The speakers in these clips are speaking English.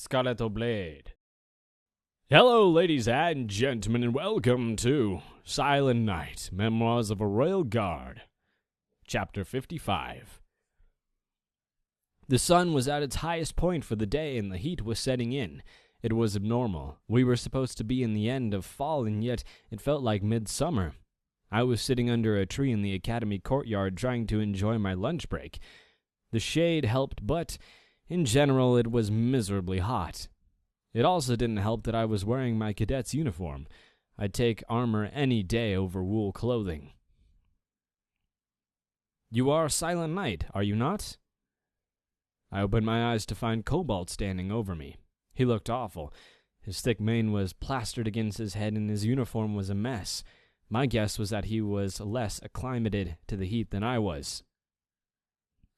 Scarlett Blade. Hello, ladies and gentlemen, and welcome to Silent Night, Memoirs of a Royal Guard, Chapter 55. The sun was at its highest point for the day, and the heat was setting in. It was abnormal. We were supposed to be in the end of fall, and yet it felt like midsummer. I was sitting under a tree in the academy courtyard trying to enjoy my lunch break. The shade helped, but in general it was miserably hot. It also didn't help that I was wearing my cadet's uniform. I'd take armor any day over wool clothing. "You are Silent Night, are you not?" I opened my eyes to find Cobalt standing over me. He looked awful. His thick mane was plastered against his head, and his uniform was a mess. My guess was that he was less acclimated to the heat than I was.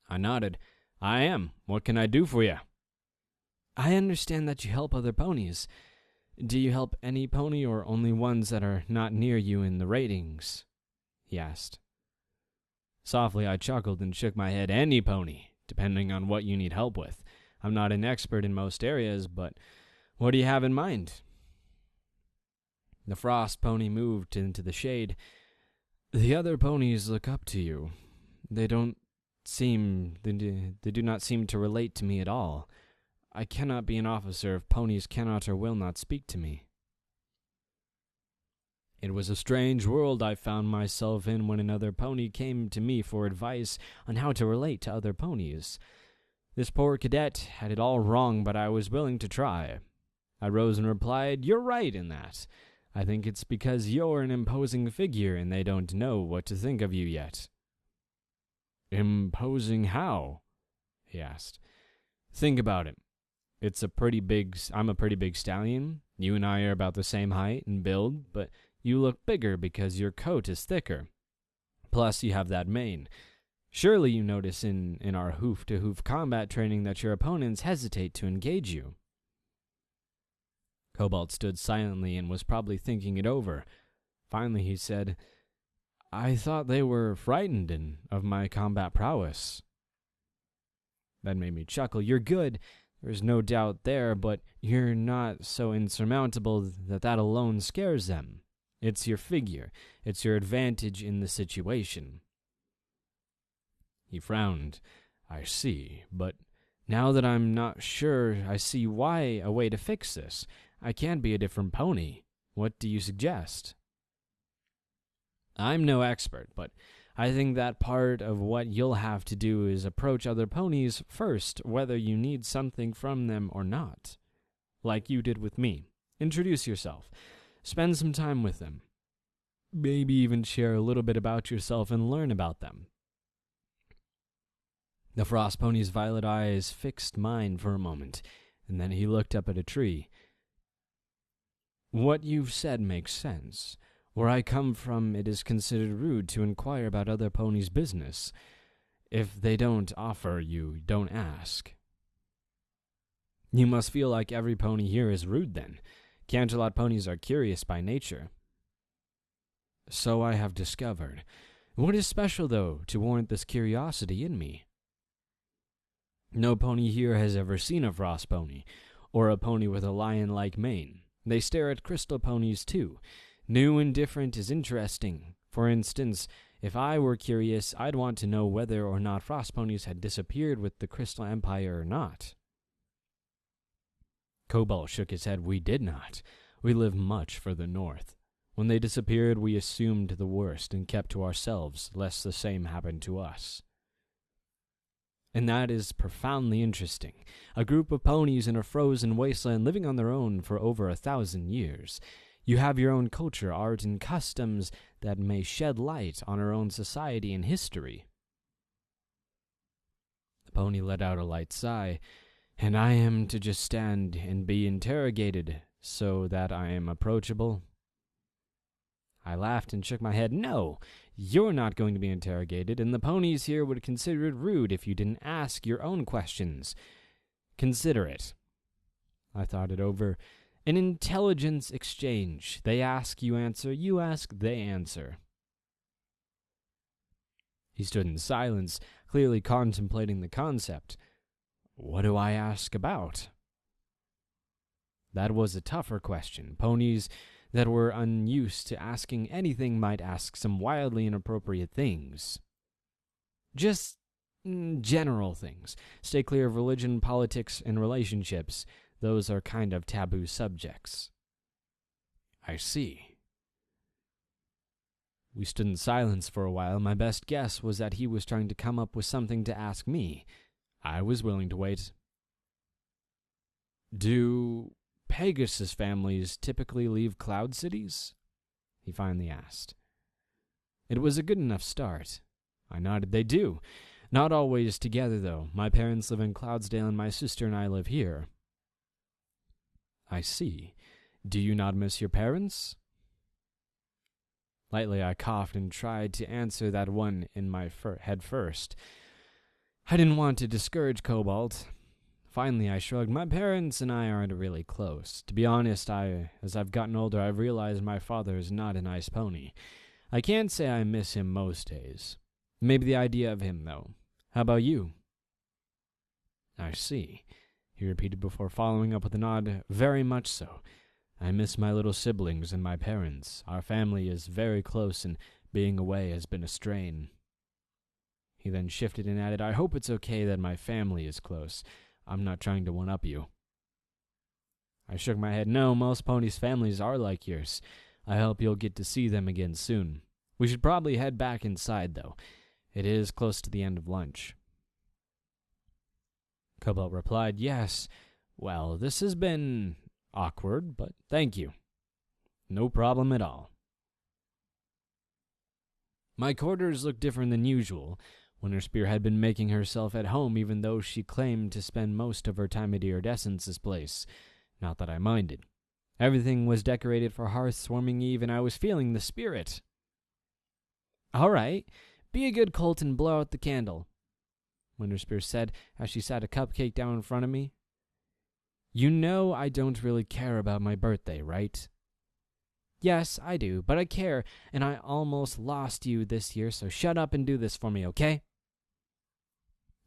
I nodded. "I am. What can I do for you?" "I understand that you help other ponies. Do you help any pony or only ones that are not near you in the ratings?" he asked. Softly, I chuckled and shook my head. "Any pony, depending on what you need help with. I'm not an expert in most areas, but what do you have in mind?" The frost pony moved into the shade. "The other ponies look up to you. They do not seem to relate to me at all. I cannot be an officer if ponies cannot or will not speak to me." It was a strange world I found myself in when another pony came to me for advice on how to relate to other ponies. This poor cadet had it all wrong, but I was willing to try. I rose and replied, "You're right in that. I think it's because you're an imposing figure and they don't know what to think of you yet." "Imposing how?" he asked. "Think about it. I'm a pretty big stallion. You and I are about the same height and build, but you look bigger because your coat is thicker. Plus, you have that mane. Surely you notice in our hoof-to-hoof combat training that your opponents hesitate to engage you." Cobalt stood silently and was probably thinking it over. Finally he said, "I thought they were frightened of my combat prowess." That made me chuckle. "You're good. There's no doubt there, but you're not so insurmountable that alone scares them. It's your figure. It's your advantage in the situation." He frowned. "I see, but now that I'm not sure I see a way to fix this. I can't be a different pony. What do you suggest?" "I'm no expert, but I think that part of what you'll have to do is approach other ponies first, whether you need something from them or not. Like you did with me. Introduce yourself. Spend some time with them. Maybe even share a little bit about yourself and learn about them." The frost pony's violet eyes fixed mine for a moment, and then he looked up at a tree. "What you've said makes sense. Where I come from, it is considered rude to inquire about other ponies' business. If they don't offer, you don't ask." "You must feel like every pony here is rude, then. Canterlot ponies are curious by nature." "So I have discovered. What is special, though, to warrant this curiosity in me?" "No pony here has ever seen a frost pony, or a pony with a lion-like mane. They stare at crystal ponies, too. New and different is interesting. For instance, if I were curious, I'd want to know whether or not frost ponies had disappeared with the Crystal Empire or not." Cobalt shook his head. "We did not. We live much further north. When they disappeared, we assumed the worst and kept to ourselves, lest the same happened to us." "And that is profoundly interesting. A group of ponies in a frozen wasteland living on their own for over 1,000 years. You have your own culture, art, and customs that may shed light on our own society and history." The pony let out a light sigh. "And I am to just stand and be interrogated so that I am approachable?" I laughed and shook my head. "No, you're not going to be interrogated, and the ponies here would consider it rude if you didn't ask your own questions. Consider it." I thought it over. "An intelligence exchange. They ask, you answer. You ask, they answer." He stood in silence, clearly contemplating the concept. "What do I ask about?" That was a tougher question. Ponies that were unused to asking anything might ask some wildly inappropriate things. Just general things. Stay clear of religion, politics, and relationships. Those are kind of taboo subjects. I see. We stood in silence for a while. My best guess was that he was trying to come up with something to ask me. I was willing to wait. Do Pegasus families typically leave Cloud Cities? He finally asked. It was a good enough start. I nodded. They do. Not always together, though. My parents live in Cloudsdale and my sister and I live here. I see. Do you not miss your parents? Lightly I coughed and tried to answer that one in my head first. I didn't want to discourage Cobalt. Finally I shrugged. My parents and I aren't really close. To be honest, as I've gotten older, I've realized my father is not a nice pony. I can't say I miss him most days. Maybe the idea of him, though. How about you? I see, he repeated before following up with a nod. Very much so. I miss my little siblings and my parents. Our family is very close, and being away has been a strain. He then shifted and added, I hope it's okay that my family is close. I'm not trying to one-up you. I shook my head. No, most ponies' families are like yours. I hope you'll get to see them again soon. We should probably head back inside, though. It is close to the end of lunch. Cobalt replied, Yes. Well, this has been awkward, but thank you. No problem at all. My quarters looked different than usual. Winterspear had been making herself at home, even though she claimed to spend most of her time at Iridescence's place. Not that I minded. Everything was decorated for Hearthwarming Eve, and I was feeling the spirit. All right, be a good colt and blow out the candle, Winterspear said as she sat a cupcake down in front of me. You know I don't really care about my birthday, right? Yes, I do, but I care, and I almost lost you this year, so shut up and do this for me, okay?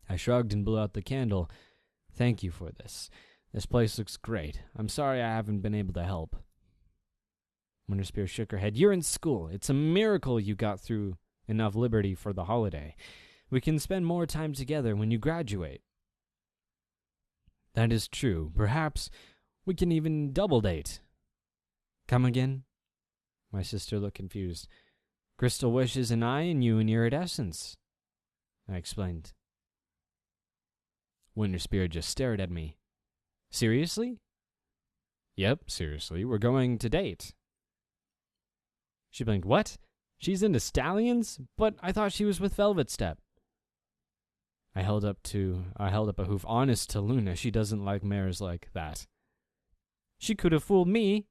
I shrugged and blew out the candle. Thank you for this. This place looks great. I'm sorry I haven't been able to help. Winterspear shook her head. You're in school. It's a miracle you got through enough liberty for the holiday. We can spend more time together when you graduate. That is true. Perhaps we can even double date. Come again? My sister looked confused. Crystal wishes and I and you in Iridescence, I explained. Winterspear just stared at me. Seriously? Yep, seriously. We're going to date. She blinked. What? She's into stallions? But I thought she was with Velvet Step. I held up a hoof. Honest to Luna, she doesn't like mares like that. She could have fooled me.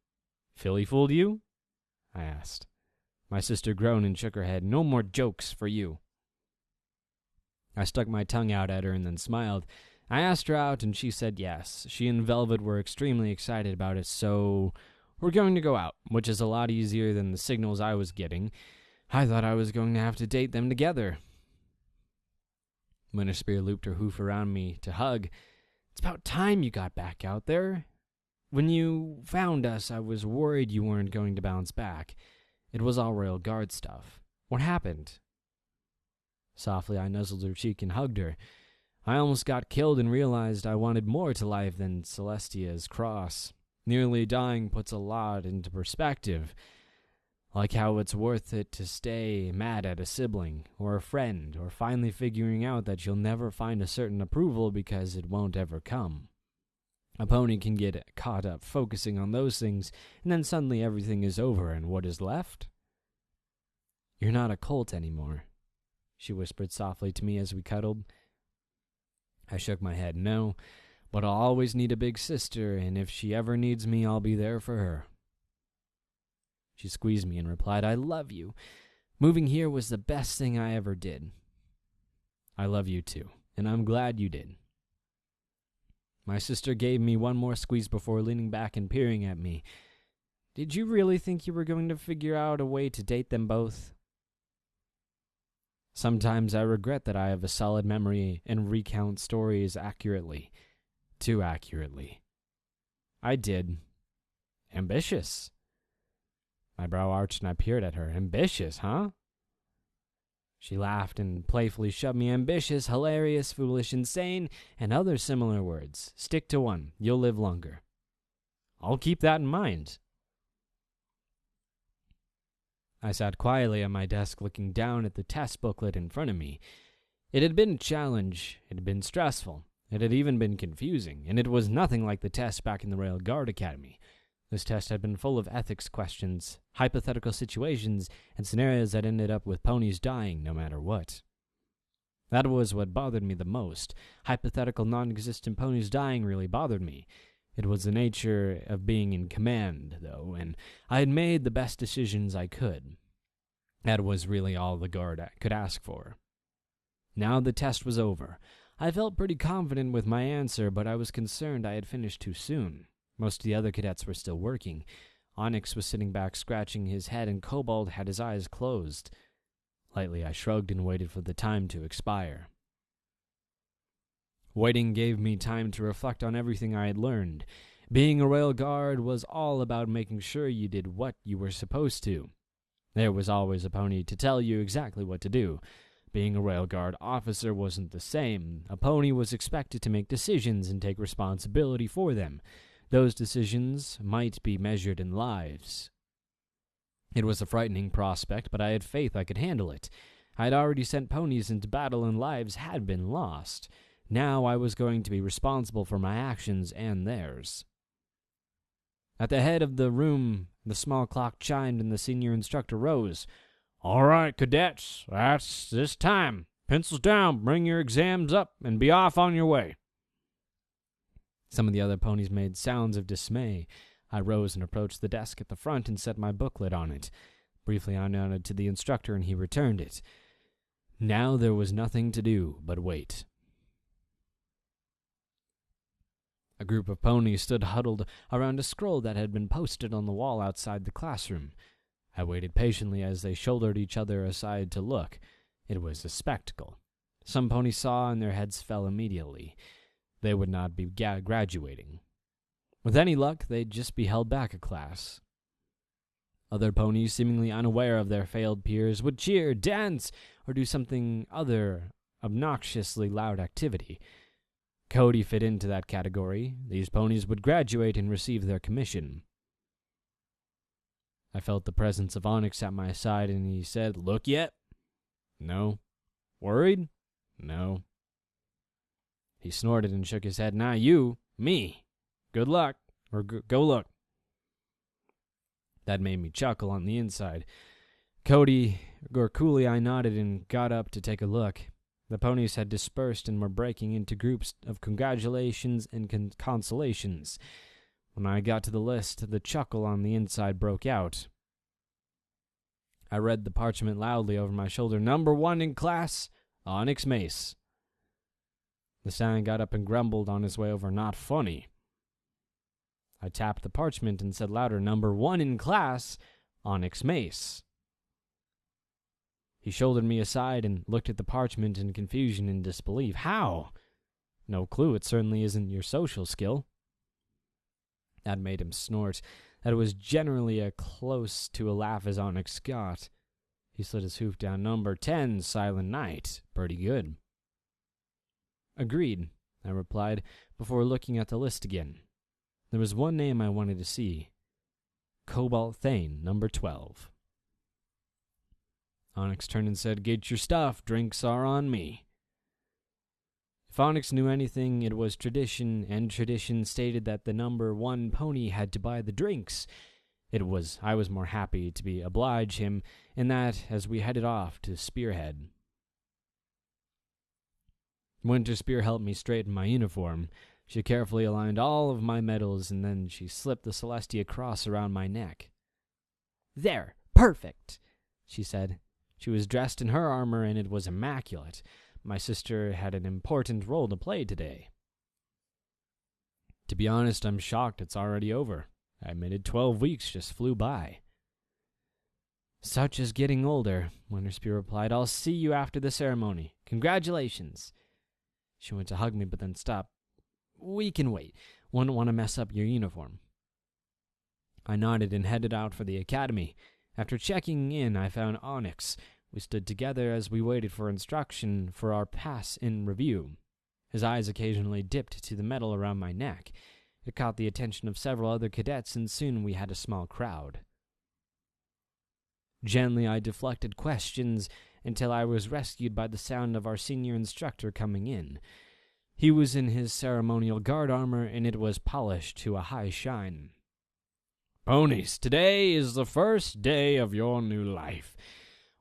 Philly fooled you? I asked. My sister groaned and shook her head. No more jokes for you. I stuck my tongue out at her and then smiled. I asked her out and she said yes. She and Velvet were extremely excited about it, so we're going to go out, which is a lot easier than the signals I was getting. I thought I was going to have to date them together. Winterspear looped her hoof around me to hug. It's about time you got back out there. When you found us, I was worried you weren't going to bounce back. It was all Royal Guard stuff. What happened? Softly, I nuzzled her cheek and hugged her. I almost got killed and realized I wanted more to life than Celestia's cross. Nearly dying puts a lot into perspective. Like how it's worth it to stay mad at a sibling or a friend, or finally figuring out that you'll never find a certain approval because it won't ever come. A pony can get caught up focusing on those things, and then suddenly everything is over, and what is left? You're not a colt anymore, she whispered softly to me as we cuddled. I shook my head. No, but I'll always need a big sister, and if she ever needs me, I'll be there for her. She squeezed me and replied, I love you. Moving here was the best thing I ever did. I love you too, and I'm glad you did. My sister gave me one more squeeze before leaning back and peering at me. Did you really think you were going to figure out a way to date them both? Sometimes I regret that I have a solid memory and recount stories accurately. Too accurately. I did, Ambitious. My brow arched and I peered at her. Ambitious, huh? She laughed and playfully shoved me ambitious, hilarious, foolish, insane, and other similar words. Stick to one. You'll live longer. I'll keep that in mind. I sat quietly at my desk looking down at the test booklet in front of me. It had been a challenge. It had been stressful. It had even been confusing, and it was nothing like the test back in the Royal Guard Academy. This test had been full of ethics questions, hypothetical situations, and scenarios that ended up with ponies dying no matter what. That was what bothered me the most. Hypothetical, non-existent ponies dying really bothered me. It was the nature of being in command, though, and I had made the best decisions I could. That was really all the guard could ask for. Now the test was over. I felt pretty confident with my answer, but I was concerned I had finished too soon. Most of the other cadets were still working. Onyx was sitting back scratching his head, and Cobalt had his eyes closed. Lightly I shrugged and waited for the time to expire. Waiting gave me time to reflect on everything I had learned. Being a Royal Guard was all about making sure you did what you were supposed to. There was always a pony to tell you exactly what to do. Being a Royal Guard officer wasn't the same. A pony was expected to make decisions and take responsibility for them. Those decisions might be measured in lives. It was a frightening prospect, but I had faith I could handle it. I had already sent ponies into battle and lives had been lost. Now I was going to be responsible for my actions and theirs. At the head of the room, the small clock chimed and the senior instructor rose. "All right, cadets, that's this time. Pencils down, bring your exams up, and be off on your way." Some of the other ponies made sounds of dismay. I rose and approached the desk at the front and set my booklet on it. Briefly I nodded to the instructor and he returned it. Now there was nothing to do but wait. A group of ponies stood huddled around a scroll that had been posted on the wall outside the classroom. I waited patiently as they shouldered each other aside to look. It was a spectacle. Some ponies saw and their heads fell immediately. They would not be graduating. With any luck, they'd just be held back a class. Other ponies, seemingly unaware of their failed peers, would cheer, dance, or do something other obnoxiously loud activity. Cody fit into that category. These ponies would graduate and receive their commission. I felt the presence of Onyx at my side, and he said, "Look yet?" "No." "Worried?" "No." He snorted and shook his head. "Now you, me. Good luck, or go look." That made me chuckle on the inside. Coolly I nodded and got up to take a look. The ponies had dispersed and were breaking into groups of congratulations and consolations. When I got to the list, the chuckle on the inside broke out. I read the parchment loudly over my shoulder. "Number 1 in class, Onyx Mace." The stallion got up and grumbled on his way over. "Not funny." I tapped the parchment and said louder, "Number 1 in class, Onyx Mace." He shouldered me aside and looked at the parchment in confusion and disbelief. "How?" "No clue. It certainly isn't your social skill." That made him snort. That was generally as close to a laugh as Onyx got. He slid his hoof down. "Number 10, Silent Night. Pretty good." "Agreed," I replied, before looking at the list again. There was one name I wanted to see. Cobalt Thane, number 12. Onyx turned and said, "Get your stuff. Drinks are on me." If Onyx knew anything, it was tradition, and tradition stated that the number 1 pony had to buy the drinks. I was more happy to oblige him in that as we headed off to Spearhead. Winter Spear helped me straighten my uniform. She carefully aligned all of my medals, and then she slipped the Celestia cross around my neck. "There, perfect," she said. She was dressed in her armor, and it was immaculate. My sister had an important role to play today. "To be honest, I'm shocked it's already over," I admitted. 12 weeks just flew by. "Such is getting older," Winterspear replied. "I'll see you after the ceremony. Congratulations." She went to hug me, but then stopped. "We can wait. Wouldn't want to mess up your uniform." I nodded and headed out for the academy. After checking in, I found Onyx. We stood together as we waited for instruction for our pass-in review. His eyes occasionally dipped to the metal around my neck. It caught the attention of several other cadets, and soon we had a small crowd. Gently, I deflected questions until I was rescued by the sound of our senior instructor coming in. He was in his ceremonial guard armor, and it was polished to a high shine. "Ponies, today is the first day of your new life.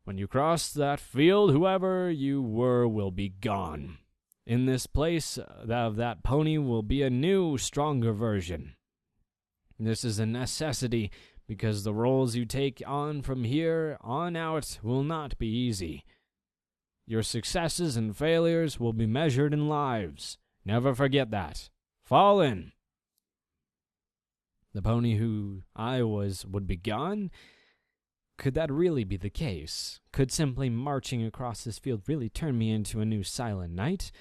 When you cross that field, whoever you were will be gone. In this place of that pony will be a new, stronger version. This is a necessity, because the roles you take on from here on out will not be easy. Your successes and failures will be measured in lives. Never forget that. Fall in." The pony who I was would be gone? Could that really be the case? Could simply marching across this field really turn me into a new Silent Knight?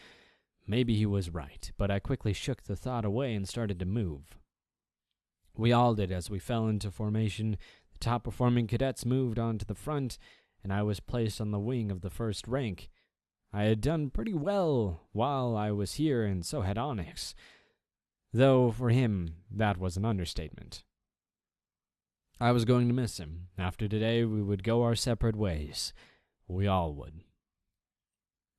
Maybe he was right, but I quickly shook the thought away and started to move. We all did as we fell into formation. The top-performing cadets moved on to the front, and I was placed on the wing of the first rank. I had done pretty well while I was here, and so had Onyx. Though, for him, that was an understatement. I was going to miss him. After today, we would go our separate ways. We all would.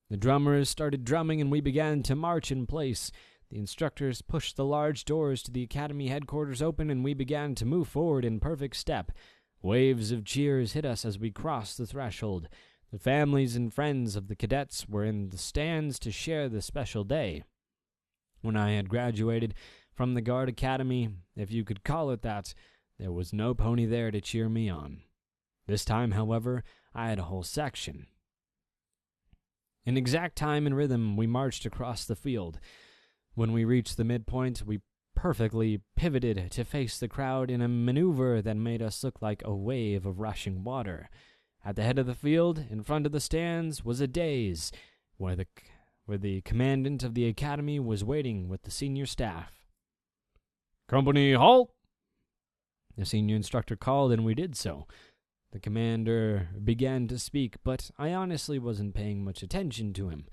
The drummers started drumming, and we began to march in place. The instructors pushed the large doors to the academy headquarters open, and we began to move forward in perfect step. Waves of cheers hit us as we crossed the threshold. The families and friends of the cadets were in the stands to share the special day. When I had graduated from the Guard Academy, if you could call it that, there was no pony there to cheer me on. This time, however, I had a whole section. In exact time and rhythm, we marched across the field. When we reached the midpoint, we perfectly pivoted to face the crowd in a maneuver that made us look like a wave of rushing water. At the head of the field, in front of the stands, was a dais, where the commandant of the academy was waiting with the senior staff. "Company, halt!" The senior instructor called, and we did so. The commander began to speak, but I honestly wasn't paying much attention to him.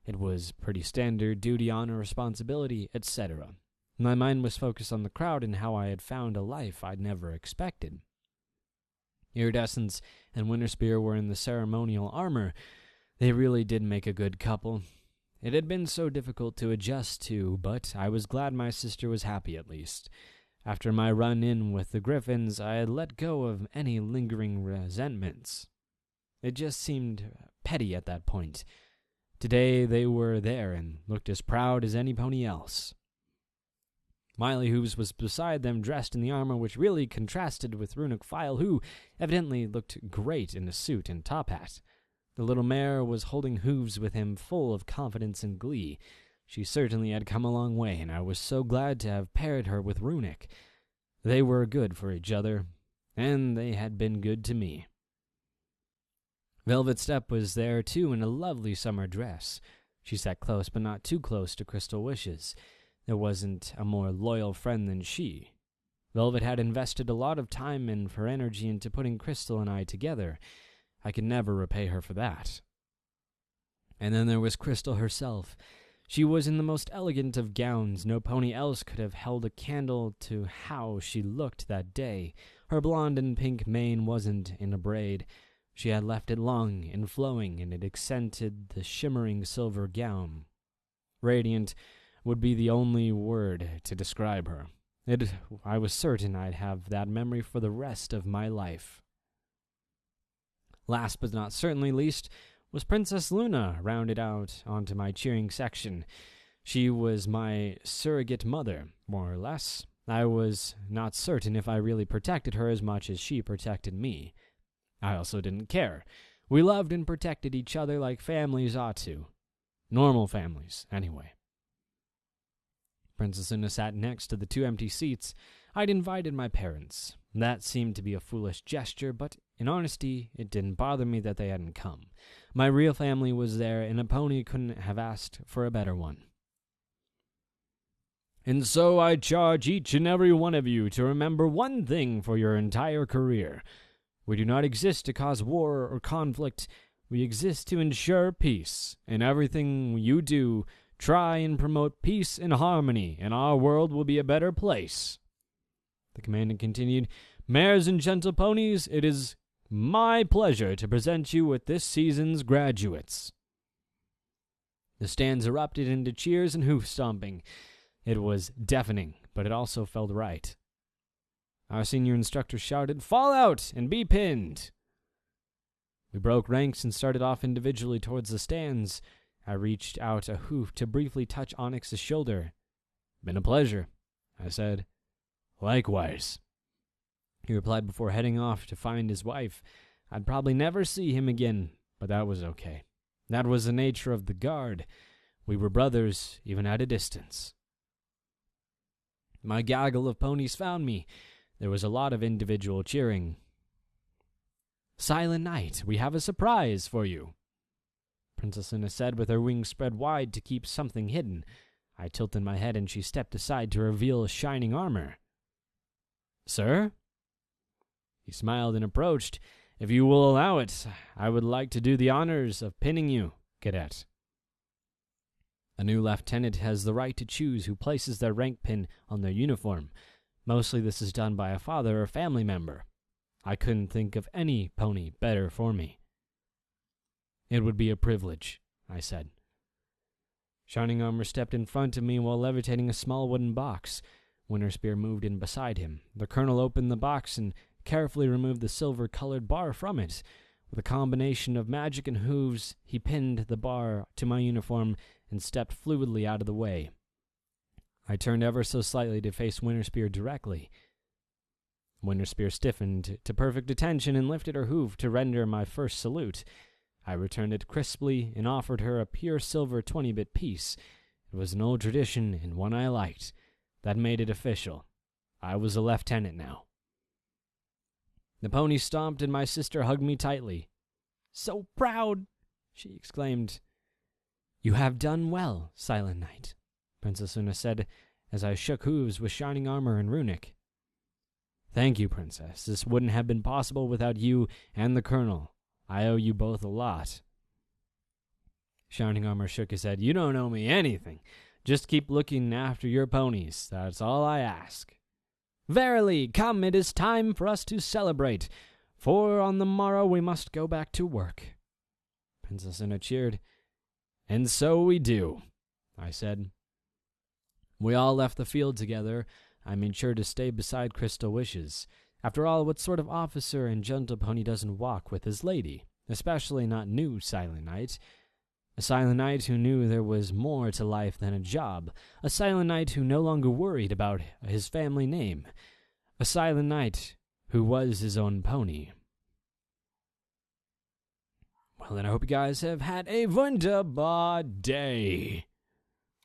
It was pretty standard duty, honor, responsibility, etc. My mind was focused on the crowd and how I had found a life I'd never expected. Iridescence and Winterspear were in the ceremonial armor. They really did make a good couple. It had been so difficult to adjust to, but I was glad my sister was happy at least. After my run-in with the Griffins, I had let go of any lingering resentments. It just seemed petty at that point. Today they were there and looked as proud as any pony else. Miley Hooves was beside them, dressed in the armor, which really contrasted with Runic File, who evidently looked great in a suit and top hat. The little mare was holding Hooves with him, full of confidence and glee. She certainly had come a long way, and I was so glad to have paired her with Runic. They were good for each other, and they had been good to me. Velvet Step was there, too, in a lovely summer dress. She sat close, but not too close to Crystal Wishes. There wasn't a more loyal friend than she. Velvet had invested a lot of time and her energy into putting Crystal and I together. I could never repay her for that. And then there was Crystal herself. She was in the most elegant of gowns. No pony else could have held a candle to how she looked that day. Her blonde and pink mane wasn't in a braid. She had left it long and flowing, and it accented the shimmering silver gown. Radiant would be the only word to describe her. I was certain I'd have that memory for the rest of my life. Last but not certainly least was Princess Luna, rounded out onto my cheering section. She was my surrogate mother, more or less. I was not certain if I really protected her as much as she protected me. I also didn't care. We loved and protected each other like families ought to. Normal families, anyway. Princess Luna sat next to the 2 empty seats. I'd invited my parents. That seemed to be a foolish gesture, but in honesty, it didn't bother me that they hadn't come. My real family was there, and a pony couldn't have asked for a better one. And so I charge each and every one of you to remember one thing for your entire career. We do not exist to cause war or conflict. We exist to ensure peace. In everything you do, try and promote peace and harmony, and our world will be a better place. The commandant continued, Mares and gentle ponies, it is my pleasure to present you with this season's graduates. The stands erupted into cheers and hoof stomping. It was deafening, but it also felt right. Our senior instructor shouted, Fall out and be pinned! We broke ranks and started off individually towards the stands. I reached out a hoof to briefly touch Onyx's shoulder. Been a pleasure, I said. Likewise, he replied before heading off to find his wife. I'd probably never see him again, but that was okay. That was the nature of the guard. We were brothers, even at a distance. My gaggle of ponies found me. There was a lot of individual cheering. Silent Night, we have a surprise for you, Princess Una said with her wings spread wide to keep something hidden. I tilted my head and she stepped aside to reveal shining armor. Sir? He smiled and approached. If you will allow it, I would like to do the honors of pinning you, cadet. A new lieutenant has the right to choose who places their rank pin on their uniform. Mostly this is done by a father or family member. I couldn't think of any pony better for me. It would be a privilege, I said. Shining Armor stepped in front of me while levitating a small wooden box. Winterspear moved in beside him. The colonel opened the box and carefully removed the silver-colored bar from it. With a combination of magic and hooves, he pinned the bar to my uniform and stepped fluidly out of the way. I turned ever so slightly to face Winterspear directly. Winterspear stiffened to perfect attention and lifted her hoof to render my first salute. I returned it crisply and offered her a pure silver 20-bit piece. It was an old tradition and one I liked. That made it official. I was a lieutenant now. The pony stomped and my sister hugged me tightly. So proud, she exclaimed. You have done well, Silent Night, Princess Una said as I shook hooves with Shining Armor and Runic. Thank you, Princess. This wouldn't have been possible without you and the Colonel. I owe you both a lot. Shining Armor shook his head. You don't owe me anything. Just keep looking after your ponies. That's all I ask. Verily, come, it is time for us to celebrate, for on the morrow we must go back to work. Princess Una cheered. And so we do, I said. We all left the field together. I made sure to stay beside Crystal Wishes. After all, what sort of officer and gentle pony doesn't walk with his lady? Especially not new Silent Night. A Silent Night who knew there was more to life than a job. A Silent Night who no longer worried about his family name. A Silent Night who was his own pony. Well, then I hope you guys have had a wunderbar day.